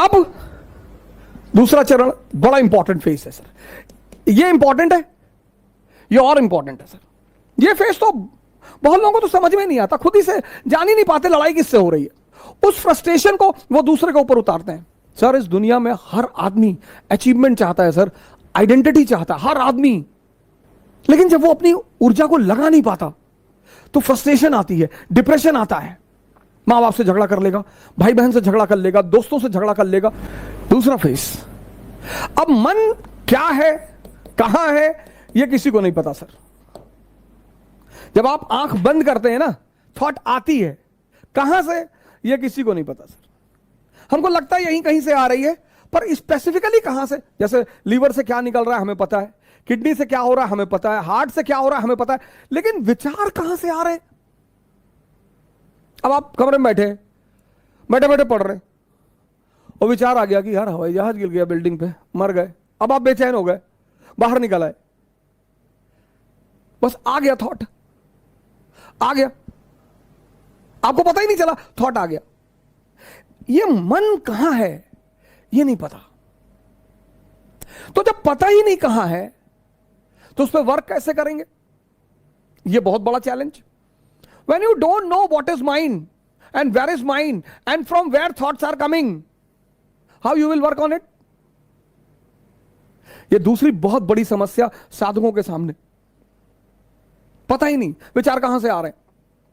अब दूसरा चरण बड़ा इंपॉर्टेंट फेज है सर। ये इंपॉर्टेंट है, ये और इंपॉर्टेंट है सर। ये फेज तो बहुत लोगों को तो समझ में नहीं आता, खुद ही से जान ही नहीं पाते लड़ाई किससे हो रही है। उस फ्रस्ट्रेशन को वो दूसरे के ऊपर उतारते हैं। सर इस दुनिया में हर आदमी अचीवमेंट चाहता है सर, आइडेंटिटी चाहता है हर आदमी, लेकिन जब वो अपनी ऊर्जा को लगा नहीं पाता तो फ्रस्ट्रेशन आती है, डिप्रेशन आता है। मां बाप से झगड़ा कर लेगा, भाई बहन से झगड़ा कर लेगा, दोस्तों से झगड़ा कर लेगा। दूसरा फेस, अब मन क्या है, कहां है, यह किसी को नहीं पता सर। जब आप आंख बंद करते हैं ना, थॉट आती है, कहां से यह किसी को नहीं पता सर। हमको लगता है यहीं कहीं से आ रही है, पर स्पेसिफिकली कहां से, जैसे लीवर से क्या निकल रहा है हमें पता है, किडनी से क्या हो रहा है हमें पता है, हार्ट से क्या हो रहा है हमें पता है, लेकिन विचार कहां से आ रहे हैं। अब आप कमरे में बैठे बैठे पढ़ रहे और विचार आ गया कि यार हवाई जहाज गिर गया बिल्डिंग पे, मर गए। अब आप बेचैन हो गए, बाहर निकल आए, बस आ गया थॉट, आ गया, आपको पता ही नहीं चला, थॉट आ गया। ये मन कहां है ये नहीं पता। तो जब पता ही नहीं कहां है तो उस पर वर्क कैसे करेंगे, ये बहुत बड़ा challenge. When you don't know what is mind and where is mind and from where thoughts are coming, how you will work on it? ये दूसरी बहुत बड़ी समस्या साधकों के सामने, पता ही नहीं विचार कहां से आ रहे हैं,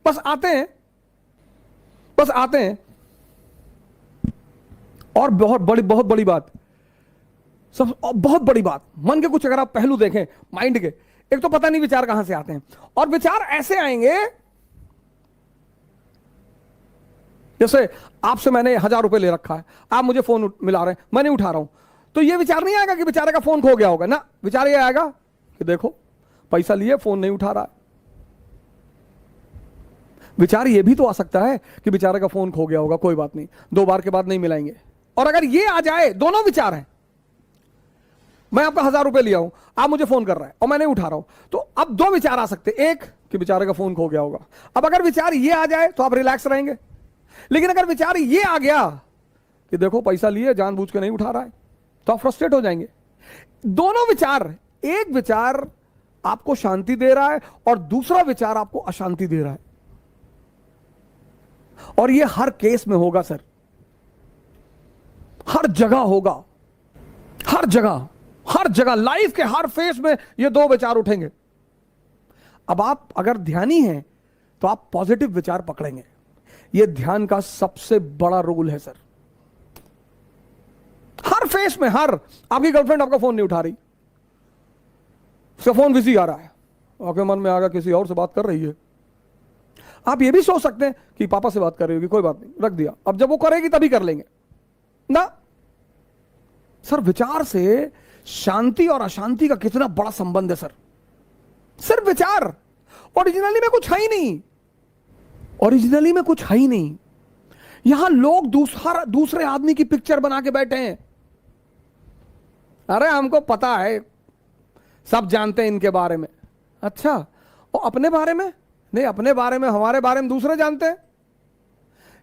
बस आते हैं, बस आते हैं। और बहुत बड़ी बात, सब बहुत बड़ी बात, मन के कुछ अगर आप पहलू देखें माइंड के, एक तो पता नहीं विचार कहां से आते हैं, और विचार ऐसे आएंगे जैसे आपसे मैंने 1000 रुपए ले रखा है, आप मुझे फोन मिला रहे हैं, मैं नहीं उठा रहा हूं, तो ये विचार नहीं आएगा कि बेचारे का फोन खो गया होगा ना, विचार ये आएगा कि देखो पैसा लिए फोन नहीं उठा रहा है। विचार ये भी तो आ सकता है कि बेचारे का फोन खो गया होगा, कोई बात नहीं, 2 बार के बाद नहीं मिलाएंगे। और अगर ये आ जाए, दोनों विचार हैं, मैं आपका 1000 रुपए लिया हूं, आप मुझे फोन कर रहा है और मैं नहीं उठा रहा हूं, तो अब 2 विचार आ सकते, एक कि बेचारे का फोन खो गया होगा। अब अगर विचार ये आ जाए तो आप रिलैक्स रहेंगे, लेकिन अगर विचार ये आ गया कि देखो पैसा लिए जानबूझ के नहीं उठा रहा है, तो आप फ्रस्ट्रेट हो जाएंगे। दोनों विचार, एक विचार आपको शांति दे रहा है और दूसरा विचार आपको अशांति दे रहा है, और ये हर केस में होगा सर, हर जगह होगा, हर जगह लाइफ के हर फेस में ये 2 विचार उठेंगे। अब आप अगर ध्यानी हैं तो आप पॉजिटिव विचार पकड़ेंगे, ये ध्यान का सबसे बड़ा रोल है सर। हर फेस में, हर, आपकी गर्लफ्रेंड आपका फोन नहीं उठा रही, उसका फोन बिजी आ रहा है, आपके मन में आ गया किसी और से बात कर रही है। आप ये भी सोच सकते हैं कि पापा से बात कर रही होगी, कोई बात नहीं, रख दिया, अब जब वो करेगी तभी कर लेंगे ना। सर विचार से शांति और अशांति का कितना बड़ा संबंध है सर। सिर्फ विचार, ओरिजिनली में कुछ है ही नहीं, ओरिजिनली में कुछ है ही नहीं। यहां लोग दूसरे आदमी की पिक्चर बना के बैठे हैं। अरे हमको पता है, सब जानते हैं इनके बारे में। अच्छा, और अपने बारे में नहीं, अपने बारे में, हमारे बारे में दूसरे जानते हैं।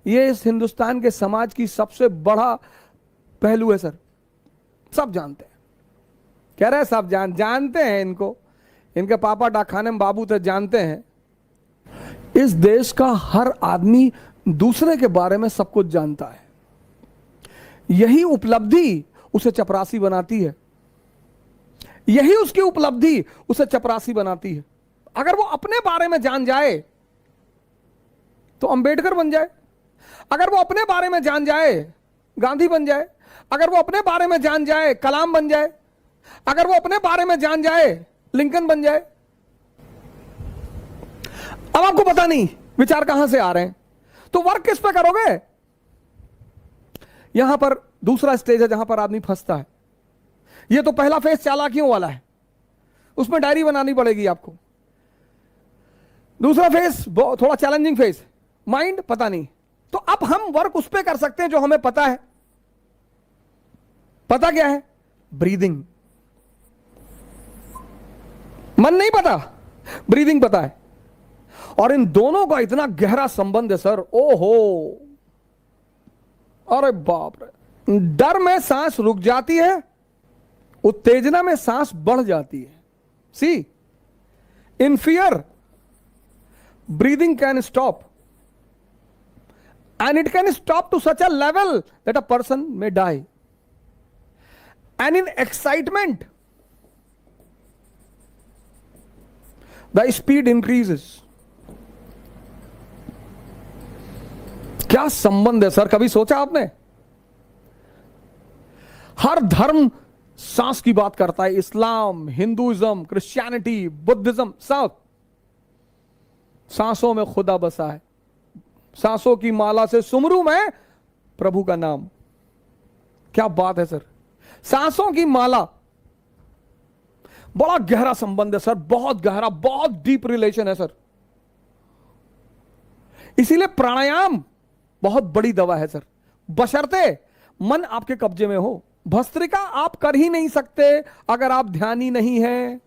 ये इस हिंदुस्तान के समाज की सबसे बड़ा पहलू है सर, सब जानते हैं। कह रहे सब जानते हैं इनको, इनके पापा डाकखाने में बाबू थे, जानते हैं। इस देश का हर आदमी दूसरे के बारे में सब कुछ जानता है। यही उपलब्धि उसे चपरासी बनाती है, यही उसकी उपलब्धि उसे चपरासी बनाती है। अगर वो अपने बारे में जान जाए तो अंबेडकर बन जाए, अगर वो अपने बारे में जान जाए गांधी बन जाए, अगर वो अपने बारे में जान जाए कलाम बन जाए, अगर वो अपने बारे में जान जाए लिंकन बन जाए। अब आपको पता नहीं विचार कहां से आ रहे हैं, तो वर्क किस पे करोगे। यहां पर दूसरा स्टेज है जहां पर आदमी फंसता है। यह तो पहला फेज चालाकियों वाला है, उसमें डायरी बनानी पड़ेगी आपको। दूसरा फेज थोड़ा चैलेंजिंग फेज, माइंड पता नहीं। तो अब हम वर्क उस पे कर सकते हैं जो हमें पता है। पता क्या है, ब्रीदिंग। मन नहीं पता, ब्रीदिंग पता है, और इन दोनों का इतना गहरा संबंध है सर। ओहो, अरे बाप रे, डर में सांस रुक जाती है, उत्तेजना में सांस बढ़ जाती है। See, in fear breathing can stop, and it can stop to such a level that a person may die. And in excitement the speed increases. क्या संबंध है सर, कभी सोचा आपने? हर धर्म सांस की बात करता है, इस्लाम, हिंदुइज्म, क्रिश्चियनिटी, बुद्धिज्म, सब सांसों में खुदा बसा है। सांसों की माला से सुमरू मैं प्रभु का नाम। क्या बात है सर, सांसों की माला, बड़ा गहरा संबंध है सर, बहुत गहरा, बहुत डीप रिलेशन है सर। इसीलिए प्राणायाम बहुत बड़ी दवा है सर, बशर्ते मन आपके कब्जे में हो। भस्त्रिका आप कर ही नहीं सकते अगर आप ध्यानी नहीं है।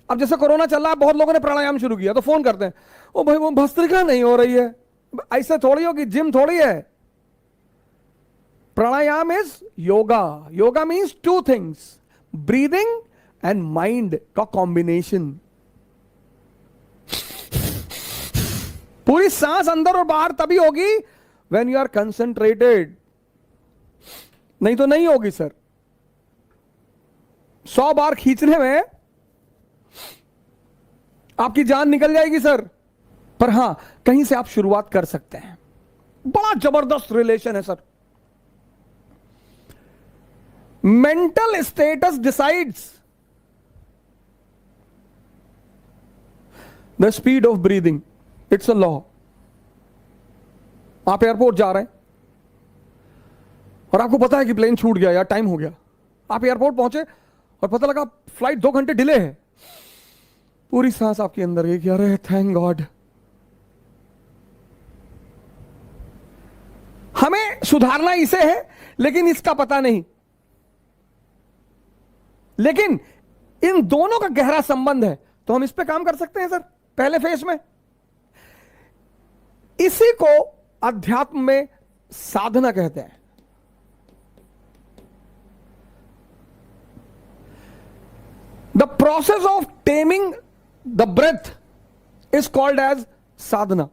अब जैसे कोरोना चल रहा है, बहुत लोगों ने प्राणायाम शुरू किया तो फोन करते हैं, ओ भाई वो भस्त्रिका नहीं हो रही है। ऐसे थोड़ी होगी, जिम थोड़ी है। Pranayama is yoga. Yoga means two things, breathing and mind का कॉम्बिनेशन। पूरी सांस अंदर और बाहर तभी होगी व्हेन यू आर कंसंट्रेटेड, नहीं तो नहीं होगी सर। 100 बार खींचने में आपकी जान निकल जाएगी सर। पर हां, कहीं से आप शुरुआत कर सकते हैं। बड़ा जबरदस्त रिलेशन है sir. Mental status decides the speed of breathing, it's a law. आप एयरपोर्ट जा रहे हैं और आपको पता है कि प्लेन छूट गया या टाइम हो गया। आप एयरपोर्ट पहुंचे और पता लगा फ्लाइट 2 घंटे डिले है। पूरी सांस आपके अंदर है कि अरे थैंक गॉड। हमें सुधारना इसे है, लेकिन इसका पता नहीं। लेकिन इन दोनों का गहरा संबंध है, तो हम इस पे काम कर सकते हैं सर पहले फेज में। इसी को अध्यात्म में साधना कहते हैं। The process of taming the breath is called as sadhana.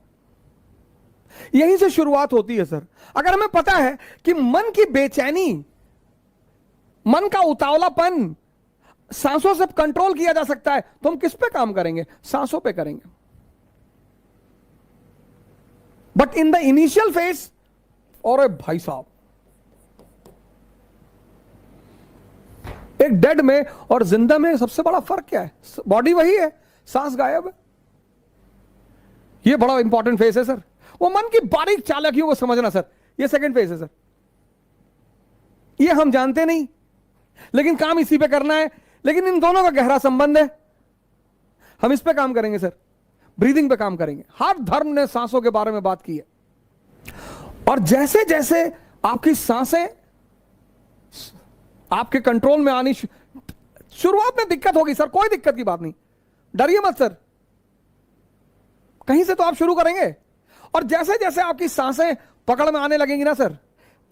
यहीं से शुरुआत होती है सर। अगर हमें पता है कि मन की बेचैनी, मन का उतावलापन सांसों से कंट्रोल किया जा सकता है, तो हम किस पे काम करेंगे? सांसों पे करेंगे। But in the initial phase, और भाई साहब, एक डेड में और जिंदा में सबसे बड़ा फर्क क्या है? बॉडी वही है, सांस गायब है। यह बड़ा इंपॉर्टेंट फेज है सर। वो मन की बारीक चालाकियों को समझना सर, यह सेकंड फेज है सर। ये हम जानते नहीं, लेकिन काम इसी पे करना है। लेकिन इन दोनों का गहरा संबंध है, हम इस पे काम करेंगे सर। ब्रीदिंग पे काम करेंगे। हर धर्म ने सांसों के बारे में बात की है। और जैसे जैसे आपकी सांसें आपके कंट्रोल में आनी, शुरुआत में दिक्कत होगी सर, कोई दिक्कत की बात नहीं, डरिए मत सर। कहीं से तो आप शुरू करेंगे, और जैसे जैसे आपकी सांसें पकड़ में आने लगेंगी ना सर,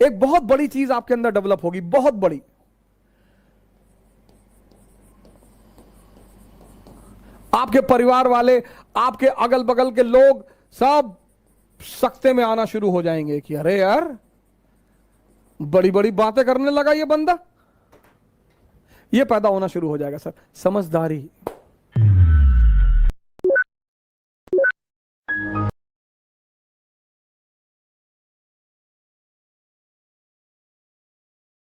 एक बहुत बड़ी चीज आपके अंदर डेवलप होगी, बहुत बड़ी। आपके परिवार वाले, आपके अगल बगल के लोग सब सख्ते में आना शुरू हो जाएंगे कि अरे यार, बड़ी बड़ी बातें करने लगा ये बंदा। ये पैदा होना शुरू हो जाएगा सर, समझदारी।